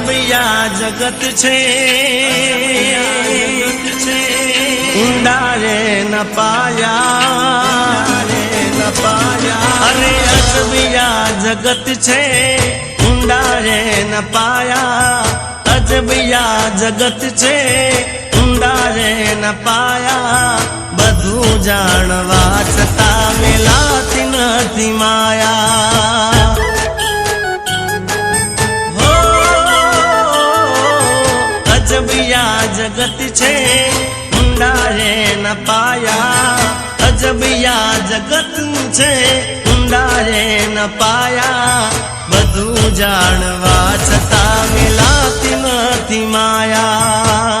અજબિયા જગત છે ઊંડા રે ન પાયા અરે અજબિયા જગત છે ઊંડા રે ન પાયા અજબિયા જગત છે ઊંડા રે ન પાયા બધું જાણવા છતાં મેલાતી નથી માયા અજબિયા જગત છે ઊંડા રે ન પાયા અજબિયા જગત છે ઊંડા રે ન પાયા બધું જાણવા છતાં મિલાતી નથી માયા